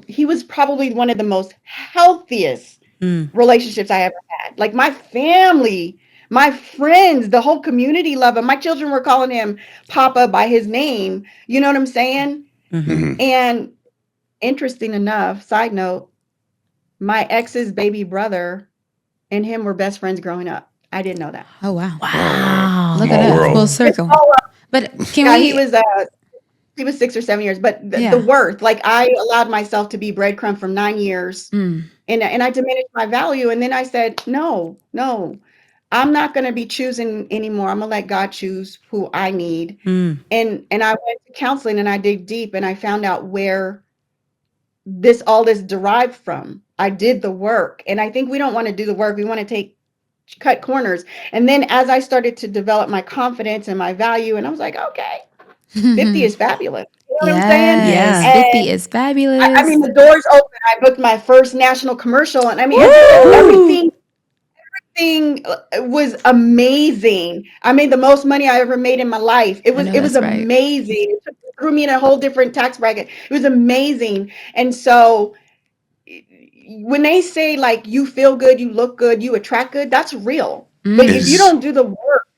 he was probably one of the most healthiest relationships I ever had. Like, my family, my friends, the whole community love him. My children were calling him Papa by his name. You know what I'm saying? And interesting enough, side note, my ex's baby brother and him were best friends growing up. I didn't know that. Oh, wow. Wow. Look at that. Full circle. But he was 6 or 7 years, but the worth, like, I allowed myself to be breadcrumb for 9 years and I diminished my value. And then I said, no, I'm not going to be choosing anymore. I'm going to let God choose who I need. And I went to counseling and I dig deep and I found out where all this derived from. I did the work, and I think we don't want to do the work. We want to cut corners. And then as I started to develop my confidence and my value, and I was like, okay, 50 is fabulous. You know what I'm saying? Yes, 50 is fabulous. I mean, the doors open. I booked my first national commercial, and I mean, everything was amazing. I made the most money I ever made in my life. It was amazing. It took threw me in a whole different tax bracket. It was amazing. And so when they say like you feel good, you look good, you attract good, that's real. But if you don't do the work,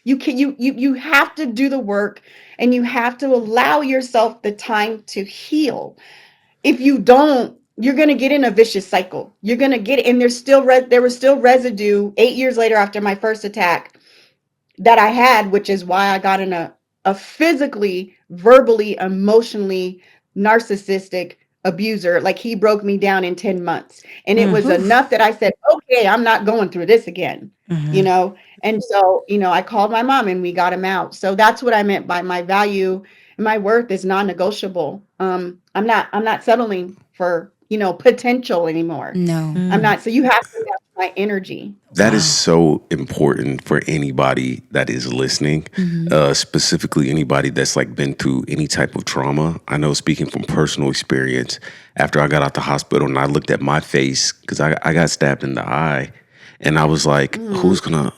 you have to do the work, and you have to allow yourself the time to heal. If you don't, you're going to get in a vicious cycle. You're going to get, and there was still residue 8 years later after my first attack that I had, which is why I got in a physically, verbally, emotionally narcissistic abuser. Like, he broke me down in 10 months. And it was enough that I said, okay, I'm not going through this again, you know? And so, I called my mom and we got him out. So that's what I meant by my value and my worth is non-negotiable. I'm not settling for, potential anymore. No. I'm not. So you have to match my energy. That is so important for anybody that is listening, specifically anybody that's like been through any type of trauma. I know, speaking from personal experience, after I got out the hospital and I looked at my face, because I got stabbed in the eye, and I was like, who's gonna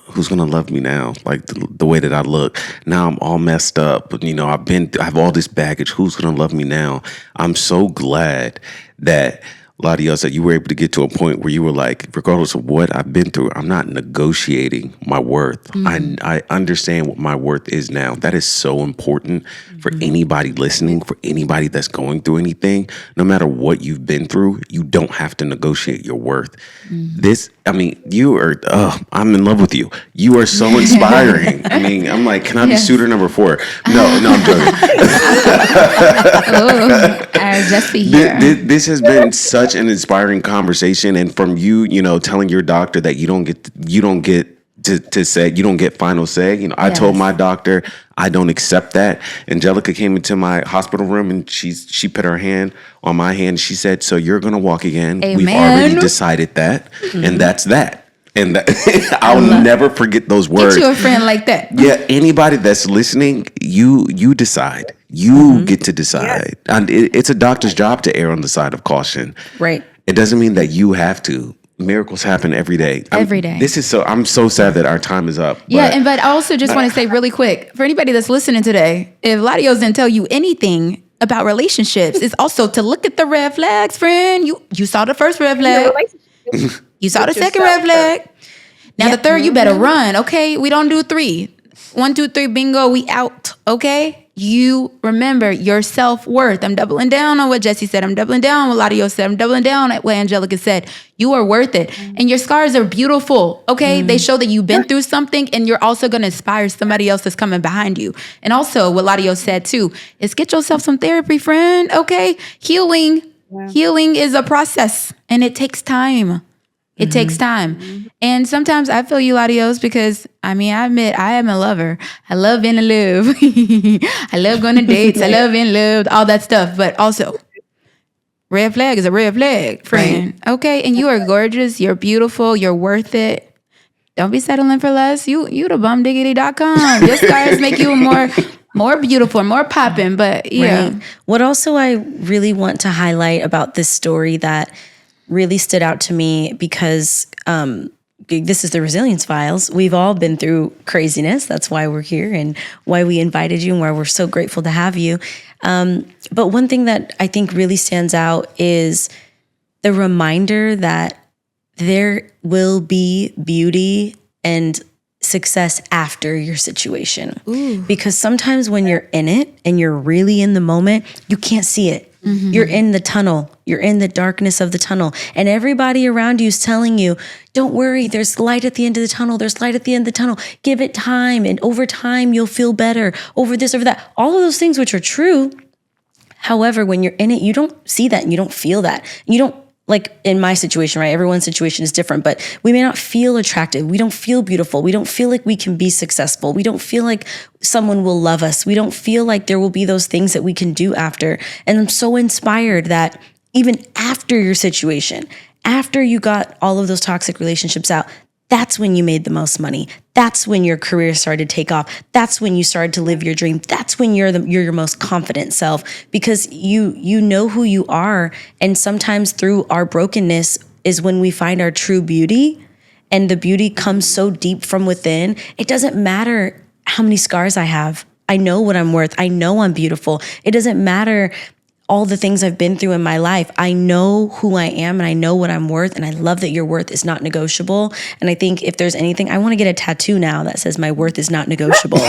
love me now? Like the way that I look now, I'm all messed up. But I have all this baggage. Who's gonna love me now? I'm so glad that, LaDios, that you were able to get to a point where you were like, regardless of what I've been through, I'm not negotiating my worth. I understand what my worth is now. That is so important for anybody listening, for anybody that's going through anything. No matter what you've been through, you don't have to negotiate your worth. You are, I'm in love with you. You are so inspiring. I'm like, can I be suitor number 4? No, I'm joking. Just be here. This has been such an inspiring conversation, and from you, telling your doctor that you don't get to say, you don't get final say. I told my doctor I don't accept that. Angelica came into my hospital room and she put her hand on my hand. She said, "So you're gonna walk again. Amen. We've already decided that, and that's that." And I'll never forget those words. Get you a friend like that. Yeah, anybody that's listening, you decide. You get to decide. And it's a doctor's job to err on the side of caution. Right. It doesn't mean that you have to. Miracles happen every day. Every day. I'm so sad that our time is up. But I also just want to say really quick, for anybody that's listening today, if LaDios didn't tell you anything about relationships, it's also to look at the red flags, friend. You saw the first red flag. You saw the second red flag. Now the third, you better run, okay? We don't do 3. 1, 2, 3, bingo, we out, okay? You remember your self-worth. I'm doubling down on what Jesse said. I'm doubling down on what LaDios said. I'm doubling down on what Angelica said. You are worth it. And your scars are beautiful, okay? They show that you've been through something, and you're also going to inspire somebody else that's coming behind you. And also, what LaDios said too, is get yourself some therapy, friend, okay? Healing is a process, and it takes time. It takes time. And sometimes I feel you, LaDios, because I admit I am a lover. I love being in love. I love going to dates. I love being loved, all that stuff. But also, red flag is a red flag, friend. Right. Okay. And you are gorgeous. You're beautiful. You're worth it. Don't be settling for less. You the bumdiggity.com. Your scars make you more beautiful, more popping. But yeah. Right. What also I really want to highlight about this story that really stood out to me, because this is the Resilience Files. We've all been through craziness. That's why we're here and why we invited you and why we're so grateful to have you. But one thing that I think really stands out is the reminder that there will be beauty and success after your situation. Ooh. Because sometimes when you're in it and you're really in the moment, you can't see it. You're in the tunnel. You're in the darkness of the tunnel. And everybody around you is telling you, don't worry, there's light at the end of the tunnel. There's light at the end of the tunnel. Give it time. And over time, you'll feel better. Over this, over that. All of those things, which are true. However, when you're in it, you don't see that and you don't feel that. You don't, like in my situation, right? Everyone's situation is different, but we may not feel attractive. We don't feel beautiful. We don't feel like we can be successful. We don't feel like someone will love us. We don't feel like there will be those things that we can do after. And I'm so inspired that even after your situation, after you got all of those toxic relationships out, that's when you made the most money. That's when your career started to take off. That's when you started to live your dream. That's when you're your most confident self, because you know who you are. And sometimes through our brokenness is when we find our true beauty, and the beauty comes so deep from within. It doesn't matter how many scars I have. I know what I'm worth. I know I'm beautiful. It doesn't matter all the things I've been through in my life. I know who I am and I know what I'm worth. And I love that your worth is not negotiable. And I think if there's anything, I want to get a tattoo now that says my worth is not negotiable. I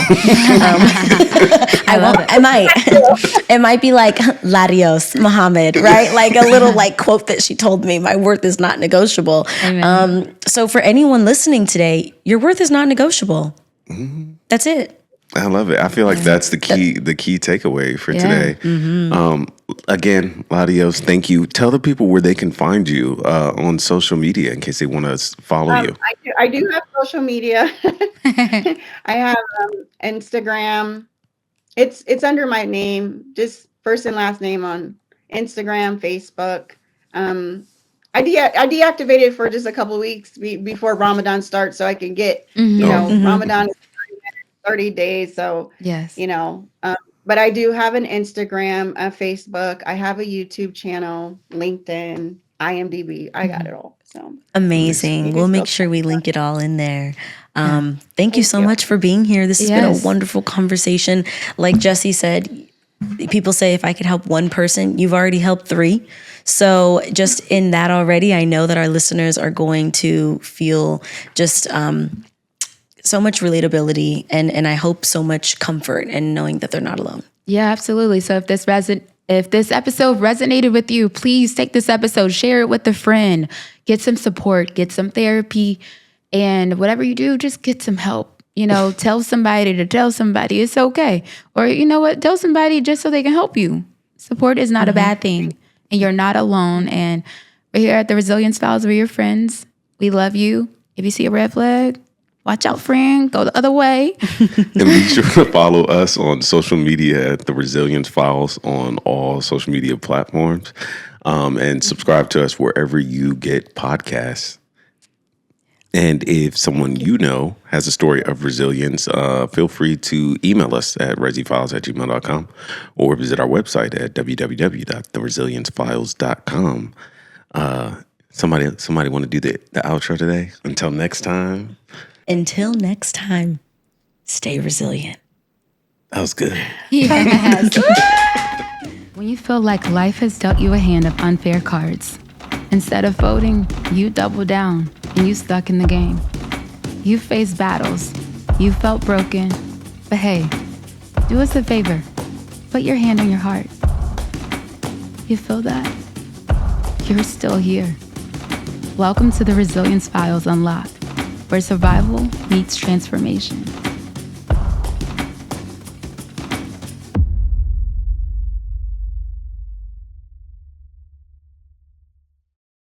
love it. I might. It might be like LaDios Muhammad, right? Like a little like quote that she told me, my worth is not negotiable. So for anyone listening today, your worth is not negotiable. That's it. I love it. I feel like that's the key takeaway for today. Again, LaDios, thank you. Tell the people where they can find you on social media in case they want to follow you. I do have social media. I have Instagram. It's under my name, just first and last name on Instagram, Facebook. I deactivated it for just a couple of weeks before Ramadan starts, so I can get Ramadan is 30 days. So Yes. But I do have an Instagram, a Facebook. I have a YouTube channel, LinkedIn, IMDb. I got it all. So amazing. We'll make sure we link it all in there. Thank you so much for being here. This has been a wonderful conversation. Like Jesse said, people say if I could help one person, you've already helped 3. So just in that already, I know that our listeners are going to feel just so much relatability and I hope so much comfort in knowing that they're not alone. Yeah, absolutely. So if this episode resonated with you, please take this episode, share it with a friend, get some support, get some therapy, and whatever you do, just get some help. Tell somebody to tell somebody it's okay. Or you know what? Tell somebody just so they can help you. Support is not a bad thing, and you're not alone. And we're here at the Resilience Files. We're your friends. We love you. If you see a red flag, watch out, friend. Go the other way. And be sure to follow us on social media at The Resilience Files on all social media platforms. And subscribe to us wherever you get podcasts. And if someone has a story of resilience, feel free to email us at resifiles@gmail.com or visit our website at www.theresiliencefiles.com. Somebody want to do the outro today? Until next time, stay resilient. That was good. Yes. When you feel like life has dealt you a hand of unfair cards, instead of folding, you double down and you stuck in the game. You faced battles. You felt broken. But hey, do us a favor. Put your hand on your heart. You feel that? You're still here. Welcome to the Resilience Files Unlocked, where survival meets transformation.